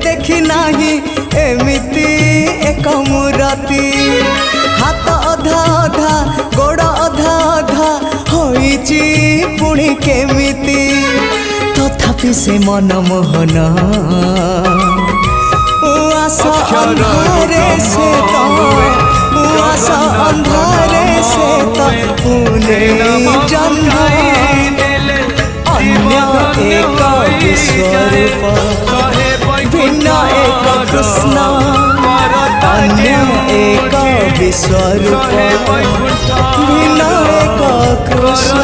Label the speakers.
Speaker 1: देखी नाही एमिति एक मूरति हाथ अधा अधा गोड़ अधा अधा होइची पुणी केमिति तथापि से मनमोहन आशा अंधारे से तो आशा अंधारे से तो पुणे जन्म अन्य एक विश्वरूप भिन्न एक कृष्ण अन्य एक विश्वरूप भिन्न एक कृष्ण।